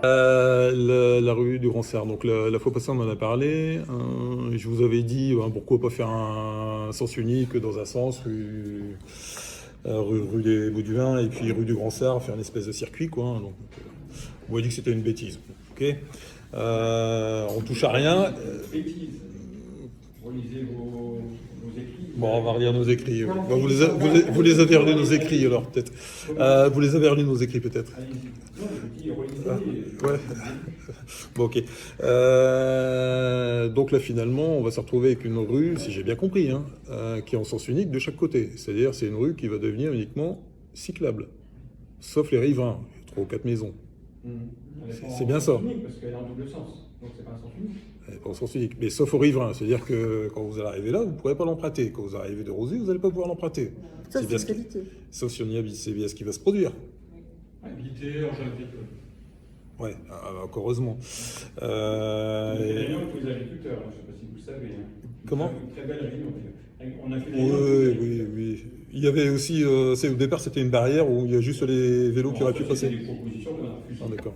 La rue du Grand Cerf. Donc la fois passée, on en a parlé. Je vous avais dit pourquoi pas faire un sens unique dans un sens, rue des Bauduins et puis rue du Grand Cerf, faire une espèce de circuit, quoi. Donc, on m'a dit que c'était une bêtise. Ok. On touche à rien. Bêtise. Relisez vos écrits. Bon, on va relire nos écrits. Bon, vous les avez relus nos écrits alors peut-être. Vous les avez relus nos écrits peut-être. Non, je dis relisez. Ouais. Bon, ok. Donc là, finalement, on va se retrouver avec une rue, si j'ai bien compris, qui est en sens unique de chaque côté. C'est-à-dire, c'est une rue qui va devenir uniquement cyclable, sauf les riverains, 3 ou 4 maisons. C'est bien ça. Parce qu'elle est en double sens, donc c'est pas un sens unique. Pas en sens unique, mais sauf aux riverains. C'est-à-dire que quand vous allez arriver là, vous ne pourrez pas l'emprunter. Quand vous arrivez de Rosé, vous n'allez pas pouvoir l'emprunter. Ça, c'est fiscalité. Sauf si on y habite, c'est bien ce qui va se produire. Habité en jeune agricole. Ouais, encore heureusement. Une réunion avec les agriculteurs, je ne sais pas si vous le savez. Comment ? Une très belle réunion. On a fait Oui. Il y avait aussi, au départ, c'était une barrière où il y a juste les vélos qui auraient pu passer. C'est des propositions qu'on a refusées. Ah, d'accord.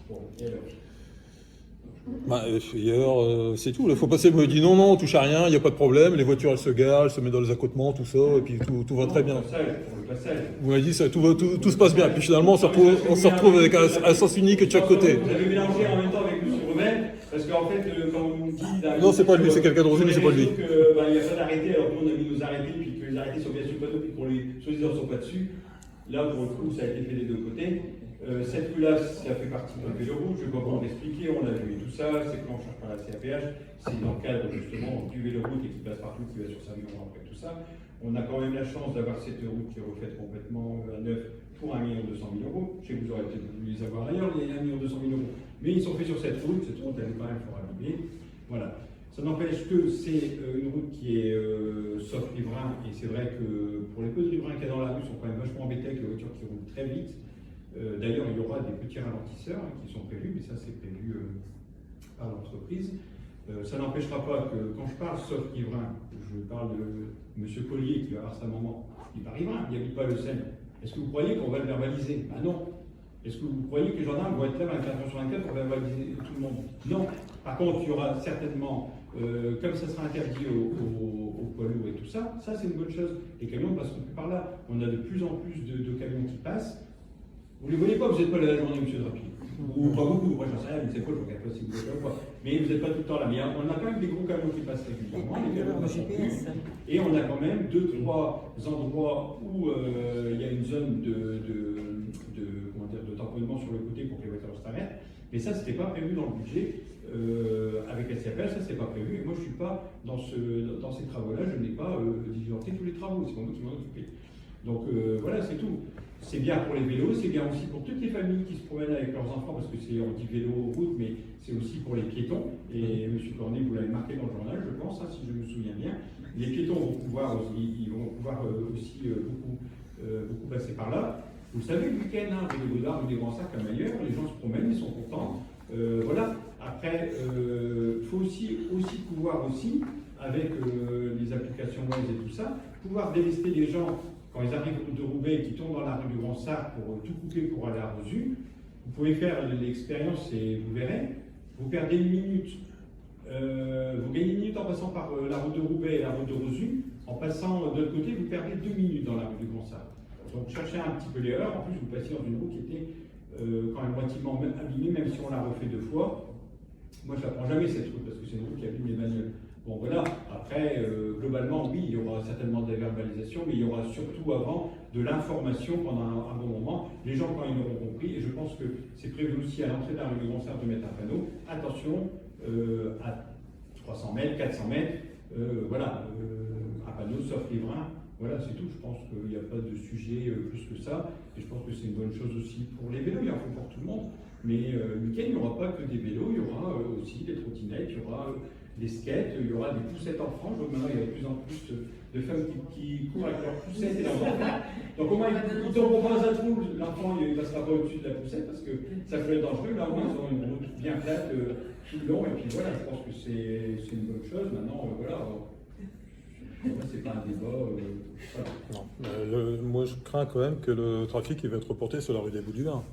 Bon, et alors ? Hier, c'est tout. Il faut passer. Me dit non, on touche à rien, il n'y a pas de problème. Les voitures, elles se garent, elles se mettent dans les accotements, tout ça, et puis tout va très bien. Pour le passage. Vous m'avez dit ça, tout se passe bien. Puis finalement, on se retrouve avec un sens unique de chaque côté. Vous avez mélangé en même temps avec M. Romain, parce qu'en fait, quand on me dit. Non, c'est pas lui, c'est quelqu'un de Rosé, mais c'est pas lui. Il n'y a pas d'arrêté, alors nous on a mis nos arrêtés, puis que les arrêtés sont bien sur le panneau, puis qu'on les soi-disant ne sont pas dessus. Là, pour le coup, ça a été fait des deux côtés. Cette rue-là, ça fait partie de vélo route, je ne vais pas vous expliquer, on l'a vu et tout ça, c'est quand on cherche par la CAPH, c'est dans le cadre justement du vélo route et qui passe partout, qui va sur Saint-Miron après tout ça. On a quand même la chance d'avoir cette route qui est refaite complètement à neuf pour 1 200 000 €. Je sais que vous aurez peut-être voulu les avoir ailleurs, il y a 1 200 000 €. Mais ils sont faits sur cette route elle est quand même fort abîmée. Voilà. Ça n'empêche que c'est une route qui est sauf riverain, et c'est vrai que pour les peu de riverains qu'il y a dans la rue, ils sont quand même vachement embêtés avec les voitures qui roulent très vite. D'ailleurs, il y aura des petits ralentisseurs qui sont prévus, mais ça c'est prévu par l'entreprise. Ça n'empêchera pas que quand je parle sauf riverain, je parle de M. Collier qui va avoir sa maman, il n'est pas riverain, il n'habite pas le Seine. Est-ce que vous croyez qu'on va le verbaliser? Ah non. Est-ce que vous croyez que les gendarmes vont être là 24 sur 24 pour verbaliser tout le monde? Non. Par contre, il y aura certainement, comme ça sera interdit aux poids lourds et tout ça, c'est une bonne chose. Les camions ne passeront plus par là. On a de plus en plus de camions qui passent. Vous ne les voyez pas, vous n'êtes pas là la journée, M. Drapi. Ou pas beaucoup, moi j'en sais rien, je ne sais pas, je ne regarde pas si vous êtes là ou pas. Mais vous n'êtes pas tout le temps là. Mais on a quand même des gros camions qui passent régulièrement, les camions passent plus. Et on a quand même 2-3 endroits où il y a une zone de tamponnement sur le côté pour que les voitures s'arrêtent. Mais ça, ce n'était pas prévu dans le budget. Avec la CAPH, ça, c'est pas prévu. Et moi, je ne suis pas dans ces travaux-là, je n'ai pas diligenté tous les travaux, c'est pas moi qui m'en occupe. Donc voilà, c'est tout. C'est bien pour les vélos, c'est bien aussi pour toutes les familles qui se promènent avec leurs enfants, parce que on dit vélo route, mais c'est aussi pour les piétons. Et M. Cornet, vous l'avez marqué dans le journal, je pense, si je me souviens bien. Les piétons vont pouvoir aussi, beaucoup passer par là. Vous le savez, le week-end, des Godard ou des Grands Sacs comme ailleurs, les gens se promènent, ils sont contents. Voilà. Après, il faut aussi pouvoir aussi, avec les applications web et tout ça, pouvoir délester les gens quand ils arrivent de Roubaix et qui tombent dans la rue du Grand Sartre pour tout couper pour aller à Rosu. Vous pouvez faire l'expérience et vous verrez, vous perdez 1 minute. Vous gagnez 1 minute en passant par la route de Roubaix et la route de Rosu. En passant de l'autre côté, vous perdez 2 minutes dans la rue du Grand Sartre. Donc cherchez un petit peu l'erreur. En plus, vous passez dans une route qui était quand même relativement abîmée, même si on l'a refait 2 fois. Moi, je ne la prends jamais cette route parce que c'est une route qui abîme les bagnoles. Bon, voilà. Après, globalement, oui, il y aura certainement des verbalisations, mais il y aura surtout avant de l'information pendant un bon moment. Les gens, quand ils l'auront compris, et je pense que c'est prévu aussi à l'entrée de la rue du Grand Sartre de mettre un panneau. Attention, à 300 mètres, 400 mètres, voilà, un panneau sauf riverain. Voilà, c'est tout. Je pense qu'il n'y a pas de sujet plus que ça. Et je pense que c'est une bonne chose aussi pour les vélos. Il y en faut pour tout le monde. Mais le week-end, il n'y aura pas que des vélos. Il y aura aussi des trottinettes, il y aura des skates, il y aura des poussettes en France. Donc maintenant, il y a de plus en plus de femmes qui courent avec leurs poussettes et leurs enfants. Donc au moins, ils tomberont pas dans un trou. L'enfant, il ne passera pas au-dessus de la poussette parce que ça peut être dangereux. Là, au moins, ils auront une route bien plate tout le long. Et puis voilà, je pense que c'est une bonne chose. Maintenant, voilà. C'est pas un débat. Voilà. Non. Moi, je crains quand même que le trafic il va être reporté sur la rue des Bauduins.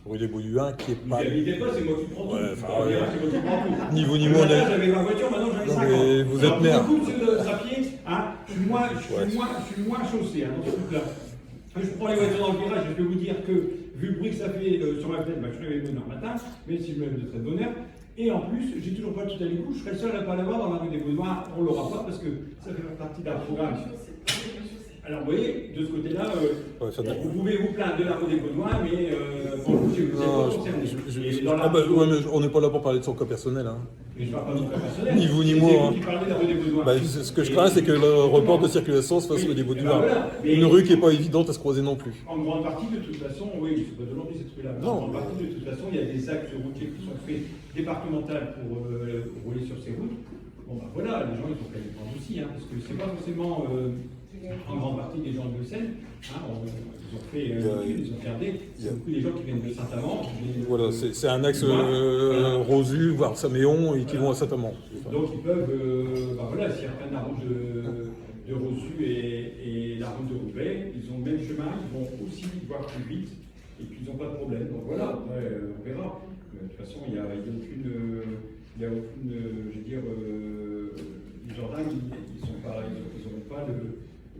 rue des Bauduins, qui est Vous pas. n'habitez pas, c'est moi qui prends tout. Ouais, enfin, C'est moi qui prends tout. Ni vous ni Le moi, matin, on est- j'avais ma voiture, maintenant j'en ai Non, 50. mais vous Alors, êtes maire. Pour le coup, monsieur de Drapier, hein, je suis moins chaussé hein, dans ce truc-là. Je prends les voitures dans le virage, je peux vous dire que, vu le bruit que ça fait sur ma fenêtre, je suis réveillé de bonne heure matin, même si je me lève de très bonne heure. Et en plus, j'ai toujours pas tout à l'écoute, je serai le seul à ne pas l'avoir dans la rue des Baudoins, on l'aura pas parce que ça fait partie d'un programme. Alors vous voyez, de ce côté-là, vous pouvez vous plaindre de la rue des Baudoins, mais bon, vous n'êtes Non, pas concerné. Et dans la ah bah, rue- ouais, mais on n'est pas là pour parler de son cas personnel. Hein. Mais je ne parle pas de mon cas personnel. Ni vous ni C'est moi, vous hein. qui parlez de la rue des Baudoins. Bah, ce que je crains, c'est que le report de circulation se fasse rue des Bauduins. voilà. Mais- Une rue qui n'est pas évidente à se croiser non plus. En grande partie, de toute façon, oui, c'est pas d'aujourd'hui cette rue-là. Mais Non, en grande mais- partie, de toute façon, il y a des axes routiers qui sont faits départementales pour rouler sur ces routes. Bon, ben voilà, les gens, ils ont qu'à y prendre aussi, hein, parce que c'est pas forcément en grande partie des gens de Bruxelles. Hein, ils ont fait ils ont regardé. Il y a beaucoup des gens qui viennent de Saint-Amand. Voilà, c'est un axe Voilà. Rosu, voire Saméon, et qui vont à Saint-Amand. Donc ils peuvent, ben voilà, s'ils reprennent la route de Rosu et la route de Roubaix, ils ont le même chemin, ils vont aussi voire plus vite, et puis ils n'ont pas de problème. Donc voilà, après, on verra. Mais de toute façon, il n'y a aucune, je veux dire, les gendarmes, ils n'auront pas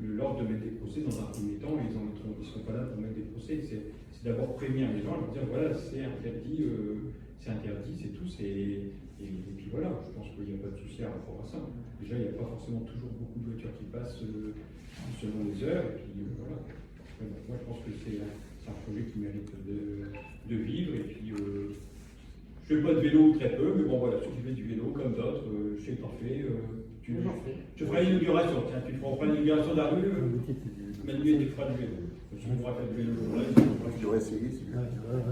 l'ordre de mettre des procès dans un premier temps, ils ne seront pas là pour mettre des procès. C'est d'abord prévenir les gens, leur dire voilà, c'est interdit, c'est tout, et puis voilà, je pense qu'il n'y a pas de souci à rapport à ça. Déjà, il n'y a pas forcément toujours beaucoup de voitures qui passent selon les heures, et puis voilà. Moi, je pense que c'est un projet qui mérite de vivre, et puis je fais pas de vélo très peu, mais bon voilà, si tu fais du vélo comme d'autres, je sais que t'en fais. Tu feras une inauguration, tiens, tu feras l'inauguration de la rue, Manu et tu feras du vélo. Si tu pourras faire du vélo, Tu devrais essayer, c'est bien.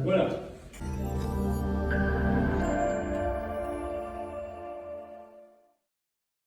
voilà.